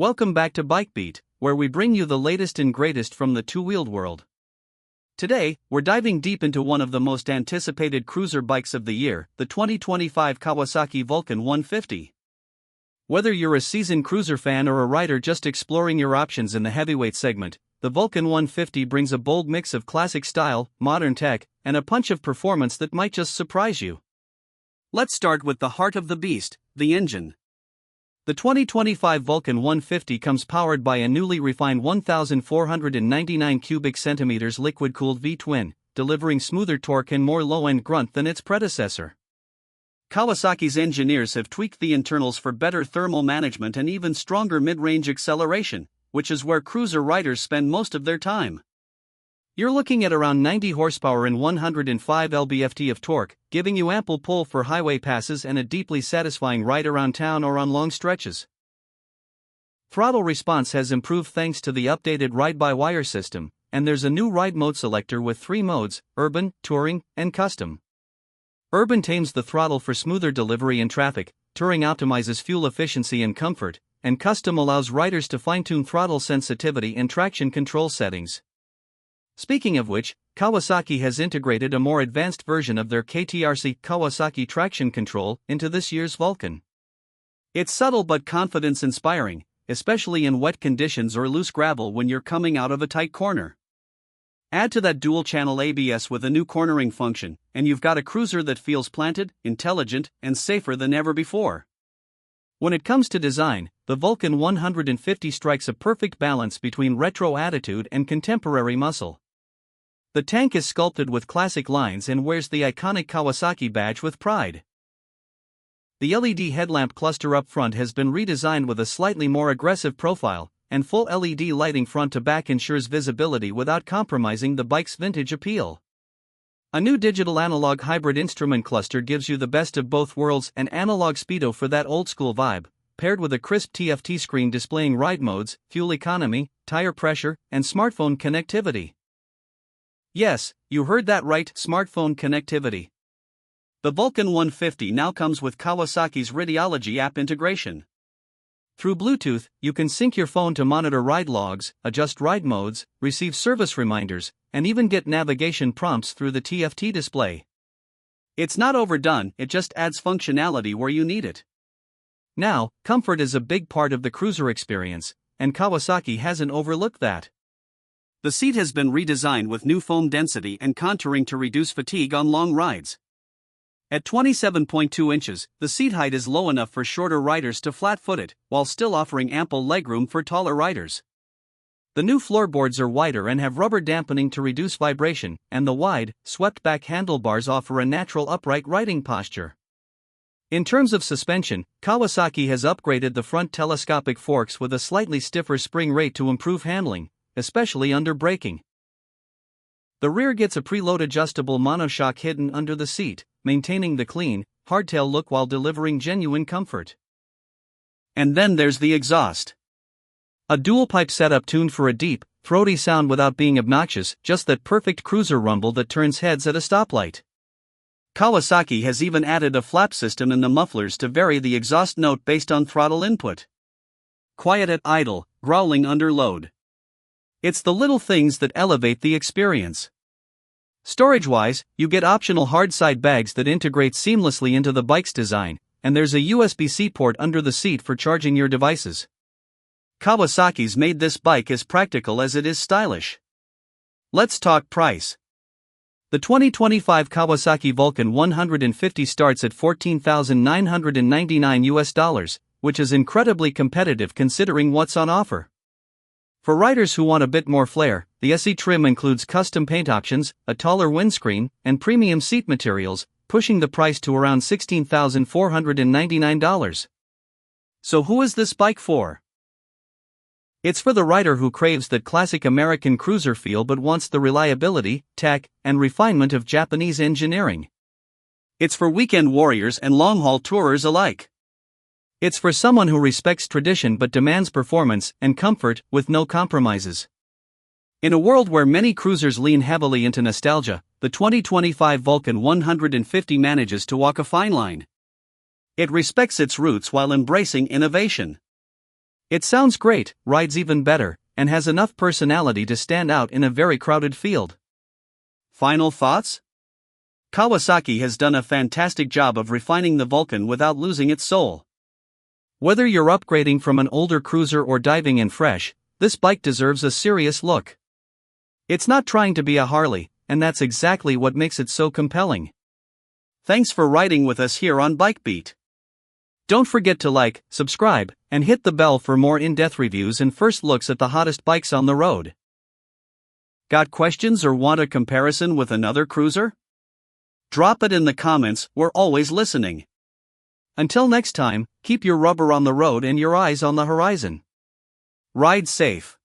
Welcome back to Bike Beat, where we bring you the latest and greatest from the two-wheeled world. Today, we're diving deep into one of the most anticipated cruiser bikes of the year, the 2025 Kawasaki Vulcan 150. Whether you're a seasoned cruiser fan or a rider just exploring your options in the heavyweight segment, the Vulcan 150 brings a bold mix of classic style, modern tech, and a punch of performance that might just surprise you. Let's start with the heart of the beast, the engine. The 2025 Vulcan 150 comes powered by a newly refined 1,499 cubic centimeters liquid-cooled V-twin, delivering smoother torque and more low-end grunt than its predecessor. Kawasaki's engineers have tweaked the internals for better thermal management and even stronger mid-range acceleration, which is where cruiser riders spend most of their time. You're looking at around 90 horsepower and 105 lb-ft of torque, giving you ample pull for highway passes and a deeply satisfying ride around town or on long stretches. Throttle response has improved thanks to the updated ride-by-wire system, and there's a new ride mode selector with 3 modes: Urban, Touring, and Custom. Urban tames the throttle for smoother delivery in traffic, Touring optimizes fuel efficiency and comfort, and Custom allows riders to fine-tune throttle sensitivity and traction control settings. Speaking of which, Kawasaki has integrated a more advanced version of their KTRC Kawasaki traction control into this year's Vulcan. It's subtle but confidence-inspiring, especially in wet conditions or loose gravel when you're coming out of a tight corner. Add to that dual-channel ABS with a new cornering function, and you've got a cruiser that feels planted, intelligent, and safer than ever before. When it comes to design, the Vulcan 150 strikes a perfect balance between retro attitude and contemporary muscle. The tank is sculpted with classic lines and wears the iconic Kawasaki badge with pride. The LED headlamp cluster up front has been redesigned with a slightly more aggressive profile, and full LED lighting front to back ensures visibility without compromising the bike's vintage appeal. A new digital-analog hybrid instrument cluster gives you the best of both worlds and analog speedo for that old-school vibe, paired with a crisp TFT screen displaying ride modes, fuel economy, tire pressure, and smartphone connectivity. Yes, you heard that right, smartphone connectivity. The Vulcan 150 now comes with Kawasaki's Radiology app integration. Through Bluetooth, you can sync your phone to monitor ride logs, adjust ride modes, receive service reminders, and even get navigation prompts through the TFT display. It's not overdone, it just adds functionality where you need it. Now, comfort is a big part of the cruiser experience, and Kawasaki hasn't overlooked that. The seat has been redesigned with new foam density and contouring to reduce fatigue on long rides. At 27.2 inches, the seat height is low enough for shorter riders to flat-foot it, while still offering ample legroom for taller riders. The new floorboards are wider and have rubber dampening to reduce vibration, and the wide, swept-back handlebars offer a natural upright riding posture. In terms of suspension, Kawasaki has upgraded the front telescopic forks with a slightly stiffer spring rate to improve handling, especially under braking. The rear gets a preload adjustable monoshock hidden under the seat, maintaining the clean, hardtail look while delivering genuine comfort. And then there's the exhaust. A dual-pipe setup tuned for a deep, throaty sound without being obnoxious, just that perfect cruiser rumble that turns heads at a stoplight. Kawasaki has even added a flap system in the mufflers to vary the exhaust note based on throttle input. Quiet at idle, growling under load. It's the little things that elevate the experience. Storage-wise, you get optional hard side bags that integrate seamlessly into the bike's design, and there's a USB-C port under the seat for charging your devices. Kawasaki's made this bike as practical as it is stylish. Let's talk price. The 2025 Kawasaki Vulcan 150 starts at $14,999, which is incredibly competitive considering what's on offer. For riders who want a bit more flair, the SE trim includes custom paint options, a taller windscreen, and premium seat materials, pushing the price to around $16,499. So who is this bike for? It's for the rider who craves that classic American cruiser feel but wants the reliability, tech, and refinement of Japanese engineering. It's for weekend warriors and long-haul tourers alike. It's for someone who respects tradition but demands performance and comfort with no compromises. In a world where many cruisers lean heavily into nostalgia, the 2025 Vulcan 150 manages to walk a fine line. It respects its roots while embracing innovation. It sounds great, rides even better, and has enough personality to stand out in a very crowded field. Final thoughts? Kawasaki has done a fantastic job of refining the Vulcan without losing its soul. Whether you're upgrading from an older cruiser or diving in fresh, this bike deserves a serious look. It's not trying to be a Harley, and that's exactly what makes it so compelling. Thanks for riding with us here on Bike Beat. Don't forget to like, subscribe, and hit the bell for more in-depth reviews and first looks at the hottest bikes on the road. Got questions or want a comparison with another cruiser? Drop it in the comments, we're always listening. Until next time, keep your rubber on the road and your eyes on the horizon. Ride safe.